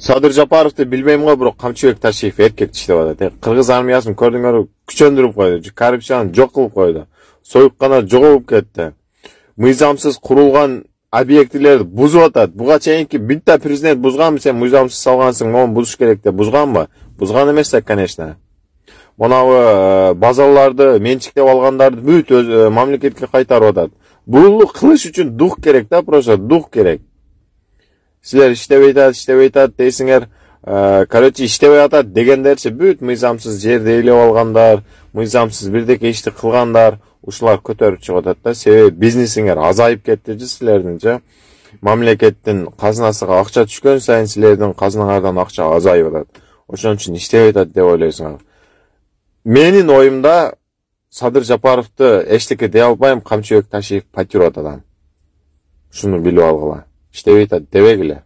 Sadır Japarov'tu bilmeyim go, bирок Камчыбек Ташиев эркек иштеп атат. Кыргыз армиясын көрдүңөр, күчөндүрүп койду. Коррупцияны жок кылып койду. Союккана жогоп кетти. Мыйзамсыз курулган объектилерди бузуп атат. Буга чейинки битта президент бузганбы, сен мыйзамсыз салгансың, мону бузуш керек деп бузганбы? Бузган эмес да, конечно. Монабы базаларды менчиктеп алгандарды бүт өз мамлекетке кайтарып атат. Бул кылыш үчүн дух керек да, просто дух керек. Силер иштебей атат дейсиңер, короче иштебей атат дегендерчи бүт мыйзамсыз жерди ээлеп алгандар, мыйзамсыз бирдеке ишти кылгандар, ушулар көтөрүп чыгып атат да. Себеби бизнесиңер азайып кетти силердин, мамлекеттин казынасыга акча түшкөн сайын силердин казынаңардан акча азайып атат. Ошон үчүн иштебей атат деп ойлойсуңар. Менин оюмда Садыр Жапаровду эчтеке дей албайм, Камчыбек Ташиев патриот адам. Шуну билип алгыла. İşte evet debegile.